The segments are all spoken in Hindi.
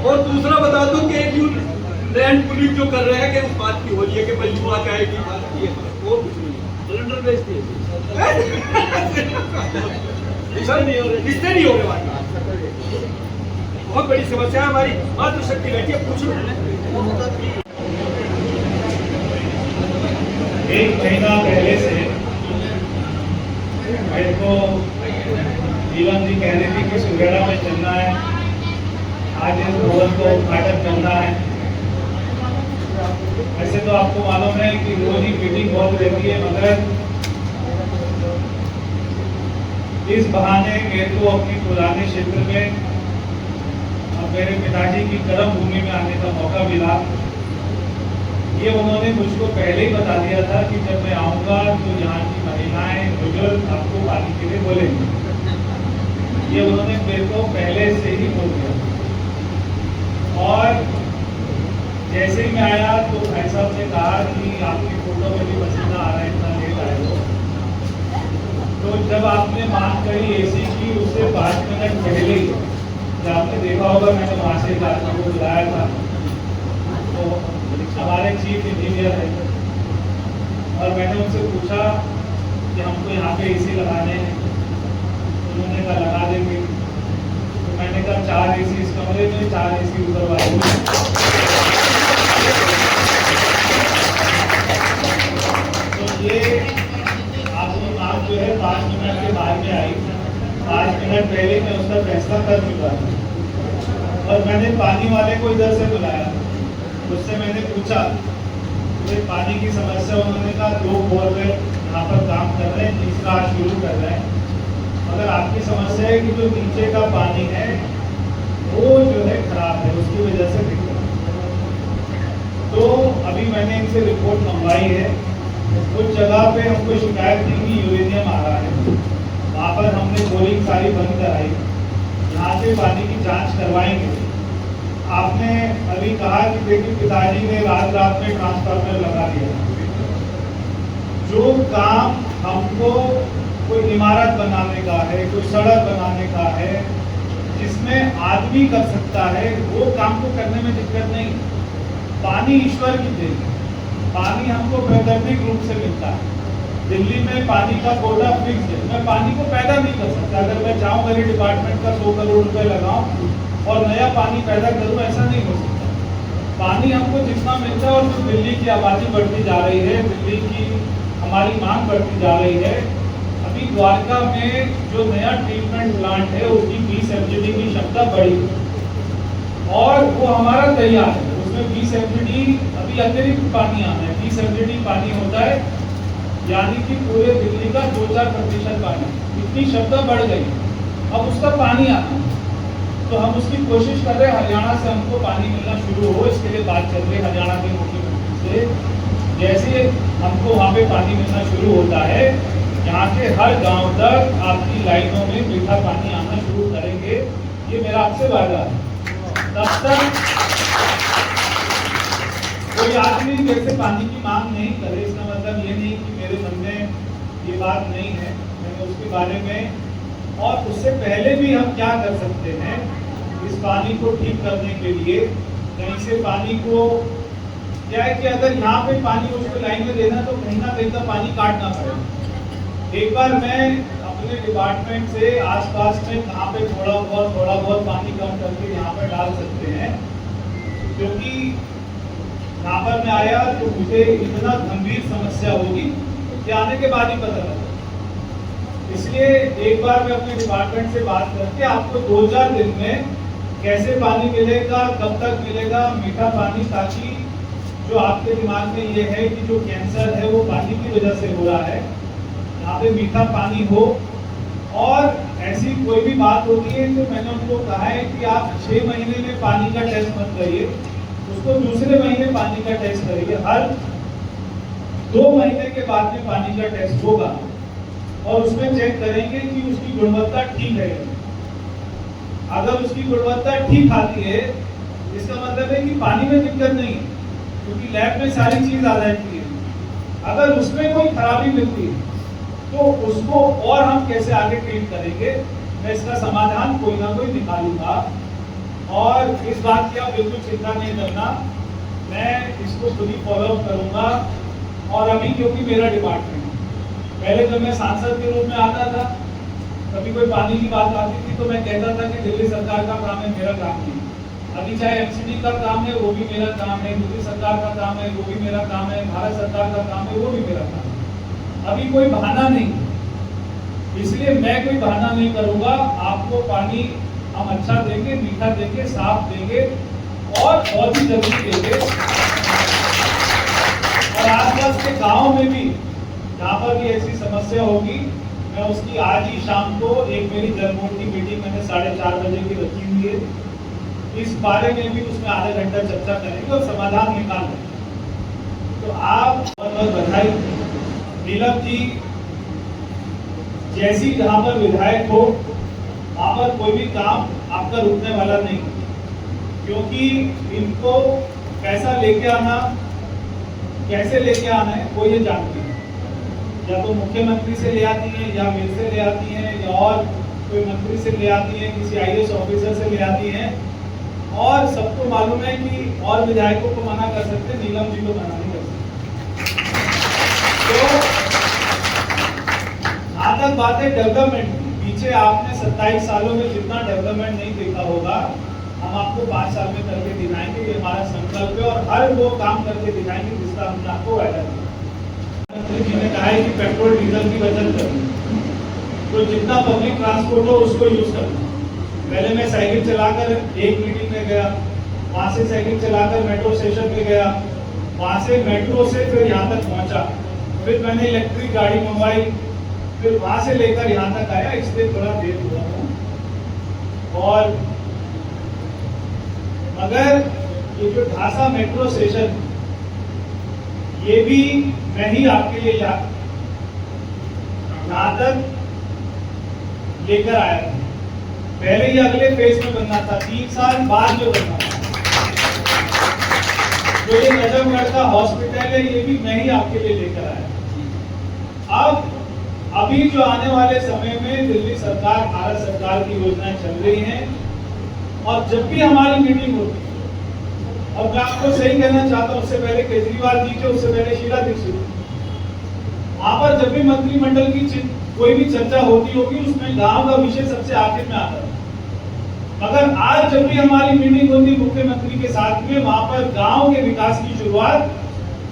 और दूसरा बता दूं कि एक लैंड पुलिस जो कर रहे हैं कि उस बात की हो रही है कि भाई युवा जाएगी ये वो कुछ नहीं सिलेंडर बेचती है इससे नहीं हो रहे बात बहुत बड़ी समस्या है हमारी मातृशक्ति बैठी है पूछ एक महीना पहले से मेरे को जीवन जी कह रही थी कि सुगेड़ा में चलना है, आज इस भवन को उद्घाटन करना है। वैसे तो आपको मालूम है कि रोज ही मीटिंग बहुत रहती है, मगर इस बहाने मेरे को अपनी पुराने क्षेत्र में और मेरे पिताजी की कर्म भूमि में आने का मौका मिला। ये उन्होंने मुझको पहले ही बता दिया था कि जब मैं आऊँगा तो यहाँ की महिलाएं बुजुर्ग आपको पानी के लिए बोलेंगे। ये उन्होंने मेरे को पहले से ही बोल दिया। और जैसे ही मैं आया तो भाई साहब ने कहा कि आपकी फोटो में भी पसीना आ रहा है, इतना लेट आए हो। तो जब आपने मांग करी एसी की उससे 5 मिनट पहले ही जब आपने देखा होगा मैंने वहाँ से एक आदमी को बुलाया था, तो हमारे चीफ इंजीनियर है और मैंने उनसे पूछा कि हमको यहाँ पे एसी लगाने हैं। उन्होंने कहा लगा देंगे। तो मैंने कहा 4 एसी इस कमरे में, 4 एसी उधर वाले में। तो ये आपकी मांग जो है 5 मिनट के बाद में आई। 5 मिनट पहले मैं उसका फैसला कर चुका था और मैंने पानी वाले को इधर से बुलाया, उससे मैंने पूछा कि पानी की समस्या। उन्होंने कहा 2 बोरवेल यहाँ पर काम कर रहे हैं, तीसरा आज शुरू कर रहे हैं। अगर आपकी समस्या है कि जो नीचे का पानी है वो जो है खराब है, उसकी वजह से दिक्कत है। तो अभी मैंने इनसे रिपोर्ट मंगवाई है। कुछ जगह पे हमको शिकायत थी कि यूरेनियम आ रहा है, वहाँ पर हमने बोरिंग सारी बंद कराई। यहाँ से पानी की जांच करवाएंगे। आपने अभी कहा कि देखिए पिताजी ने रात रात में ट्रांसफार्मर लगा दिया। जो काम हमको कोई इमारत बनाने का है, कोई सड़क बनाने का है, जिसमें आदमी कर सकता है, वो काम को करने में दिक्कत नहीं। पानी ईश्वर की देन है। पानी हमको वैकल्पिक रूप से मिलता है। दिल्ली में पानी का कोटा फिक्स है, मैं पानी को पैदा नहीं कर सकता। अगर मैं चाहूँ मेरे डिपार्टमेंट का 100 करोड़ रुपए लगाऊं और नया पानी पैदा करूं, ऐसा नहीं हो सकता। पानी हमको जितना मिलता है और जो दिल्ली की आबादी बढ़ती जा रही है, दिल्ली की हमारी मांग बढ़ती जा रही है। अभी द्वारका में जो नया ट्रीटमेंट प्लांट है उसकी 20 MGD की क्षमता बढ़ी और वो हमारा तैयार है। उसमें 20 MGD अभी अतिरिक्त पानी आना है। 20 MGD पानी होता है यानी कि पूरे दिल्ली का 2-4% पानी, इतनी क्षमता बढ़ गई। अब उसका पानी आना है तो हम उसकी कोशिश कर रहे हैं हरियाणा से हमको पानी मिलना शुरू हो। इसके लिए बात चल रही है हरियाणा के मुख्यमंत्री से। जैसे हमको वहाँ पे पानी मिलना शुरू होता है, यहाँ के हर गांव तक आपकी लाइनों में मीठा पानी आना शुरू करेंगे। ये मेरा आपसे वादा है। तब तक कोई आदमी जैसे पानी की मांग नहीं करे, इसका मतलब ये नहीं कि मेरे मन में ये बात नहीं है। मैंने उसके बारे में और उससे पहले भी हम क्या कर सकते हैं इस पानी को ठीक करने के लिए। कहीं से पानी को क्या है कि अगर यहाँ पे पानी उसको लाइन में देना तो कहीं ना कहीं का पानी काटना पड़ेगा। एक बार मैं अपने डिपार्टमेंट से आसपास में कहाँ पे थोड़ा बहुत पानी कम करके यहाँ पर डाल सकते हैं, क्योंकि यहाँ पर मैं आया तो मुझे इतना गंभीर समस्या होगी कि आने के बाद ही पता लगा। इसलिए एक बार मैं अपने डिपार्टमेंट से बात करके आपको 2-4 दिन में कैसे पानी मिलेगा, कब तक मिलेगा मीठा पानी, ताकि जो आपके दिमाग में ये है कि जो कैंसर है वो पानी की वजह से हो रहा है, यहाँ पे मीठा पानी हो। और ऐसी कोई भी बात होती है तो मैंने उनको कहा है कि आप 6 महीने में पानी का टेस्ट मत करिए, उसको दूसरे महीने पानी का टेस्ट करिए। हर 2 महीने के बाद में पानी का टेस्ट होगा और उसमें चेक करेंगे कि उसकी गुणवत्ता ठीक है। अगर उसकी गुणवत्ता ठीक आती है इसका मतलब है कि पानी में दिक्कत नहीं है, क्योंकि लैब में सारी चीज आ जाती है। अगर उसमें कोई खराबी मिलती है तो उसको और हम कैसे आगे ट्रीट करेंगे, मैं इसका समाधान कोई ना कोई निकालूंगा। और इस बात की आप बिल्कुल चिंता नहीं करना, मैं इसको खुद ही फॉलो अप करूंगा। और अभी क्योंकि मेरा डिपार्टमेंट, पहले जब मैं सांसद के रूप में आता था, कभी कोई पानी की बात आती थी तो मैं कहता था कि दिल्ली सरकार का काम है, मेरा काम नहीं। अभी चाहे एमसीडी का काम है, वो भी मेरा काम है, दिल्ली सरकार का काम है, वो भी मेरा काम है, भारत सरकार का काम है, वो भी मेरा काम है। अभी कोई बहाना नहीं, इसलिए मैं कोई बहाना नहीं करूंगा। आपको पानी हम अच्छा देंगे, मीठा देंगे, साफ देंगे और बहुत ही जल्दी देंगे। और आसपास के गांव में भी जहाँ पर भी ऐसी समस्या होगी, मैं उसकी आज ही शाम को एक मेरी जलमूल की मीटिंग मैंने 4:30 बजे की रखी हुई है, इस बारे में भी उसमें आधा घंटा चर्चा करेंगे और समाधान निकालेंगे। तो आप बहुत बहुत बधाई। नीलम जी जैसी जहां पर विधायक हो, वहां पर कोई भी काम आपका रुकने वाला नहीं, क्योंकि इनको पैसा लेके आना, कैसे लेके आना है वो ये जानती है। या तो मुख्यमंत्री से ले आती है, या मेरे से ले आती है, या और कोई मंत्री से ले आती है, किसी आईएएस ऑफिसर से ले आती है। और सबको मालूम है कि और विधायकों को मना कर सकते, नीलम जी को मना नहीं कर सकते। तो जहां तक बात है डेवलपमेंट, पीछे आपने 27 सालों में जितना डेवलपमेंट नहीं देखा होगा, हम आपको 5 साल में करके दिखाएंगे। ये हमारा संकल्प है और हर वो काम करके दिखाएंगे जिसका हमने आपको वायदा किया। मंत्री जी ने कहा है कि पेट्रोल डीजल की बचत करें, तो जितना पब्लिक ट्रांसपोर्ट हो उसको यूज करना। पहले मैं साइकिल चलाकर एक मीटिंग में गया, वहां से साइकिल चलाकर मेट्रो स्टेशन पे गया, वहां से मेट्रो से फिर यहाँ तक पहुंचा, फिर मैंने इलेक्ट्रिक गाड़ी मंगवाई, फिर वहां से लेकर यहाँ तक आया, इसलिए थोड़ा देर हुआ था। और मगर ये जो ढासा मेट्रो स्टेशन, ये भी मैं ही आपके लिए यहाँ तक लेकर आया था। पहले ही अगले फेज में बनना था, 3 साल बाद जो बनना था। जो ये नजमगढ़ का हॉस्पिटल है, ये भी मैं ही आपके लिए लेकर आया। अब अभी जो आने वाले समय में दिल्ली सरकार, भारत सरकार की योजनाएं चल रही हैं, और जब भी हमारी मीटिंग होती है, और मैं आपको सही कहना चाहता हूं, उससे पहले केजरीवाल जी थे, उससे पहले शीला दीक्षित, वहां पर जब भी मंत्रिमंडल की कोई भी चर्चा होती होगी, उसमें गांव का विषय सबसे आखिर में आता है। मगर आज जब भी हमारी मीटिंग होती मुख्यमंत्री के साथ में, वहां पर गांव के विकास की शुरुआत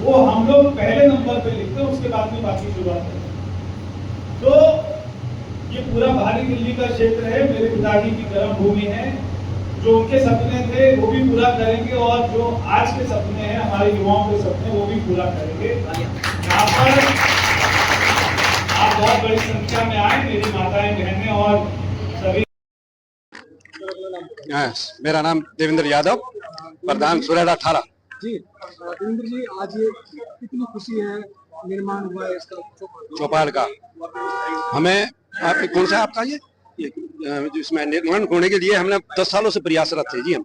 वो हम लोग पहले नंबर पे लिखते हैं, उसके बाद में बाकी शुरुआत है। तो ये पूरा भारी दिल्ली का क्षेत्र है, मेरे पिताजी की कर्म भूमि है। जो उनके सपने थे वो भी पूरा करेंगे, और जो आज के सपने हैं हमारे युवाओं के सपने, वो भी पूरा करेंगे। यहाँ पर आप बहुत बड़ी संख्या में आए, मेरी माताएं, बहनें और सभी। मेरा नाम देवेंद्र यादव, प्रधान सुरेला 18। जी देवेंद्र जी, आज ये कितनी खुशी है, निर्माण हुआ है इसका चौपाल का। हमें आप कौन सा आपका ये इसमें निर्माण होने के लिए हमने 10 सालों से प्रयासरत थे जी। हम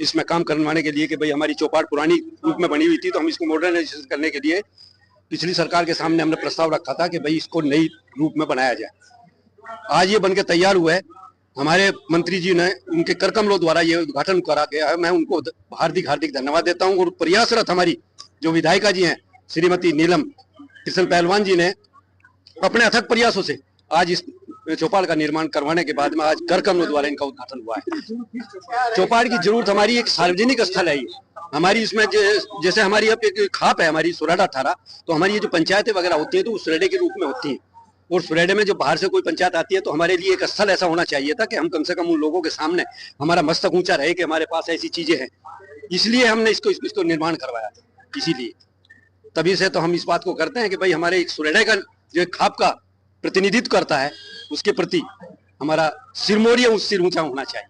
इसमें काम करवाने के लिए कि भाई हमारी चौपाल पुरानी रूप में बनी हुई थी, तो हम इसको मॉडर्नाइजेशन करने के लिए पिछली सरकार के सामने हमने प्रस्ताव रखा था कि भाई इसको नई रूप में बनाया जाए। आज ये बनके तैयार हुआ है। हमारे मंत्री जी ने उनके करकमलों द्वारा ये उद्घाटन करा गया है। मैं उनको हार्दिक हार्दिक धन्यवाद देता हूँ। और प्रयासरत हमारी जो विधायिका जी हैं श्रीमती नीलम कृष्ण पहलवान जी ने अपने अथक प्रयासों से आज इस चौपाल का निर्माण करवाने के बाद में आज करकमलों द्वारा इनका उद्घाटन हुआ है। चौपाल की जरूरत हमारी एक सार्वजनिक स्थल है। हमारी इसमें जैसे हमारी अब एक खाप है हमारी सुरेला 18, तो हमारी ये जो पंचायतें वगैरह होती है तो वो सुरेडे के रूप में होती है। और सुरेडे में जो बाहर से कोई पंचायत आती है तो हमारे लिए एक स्थल ऐसा होना चाहिए था कि हम कम से कम उन लोगों के सामने हमारा मस्तक ऊंचा रहे कि हमारे पास ऐसी चीजें हैं। इसलिए हमने इसको निर्माण करवाया था। इसीलिए तभी से तो हम इस बात को करते हैं कि भाई हमारे एक सुरेडे का जो खाप का प्रतिनिधित्व करता है, उसके प्रति हमारा सिरमौर या सिर ऊंचा होना चाहिए।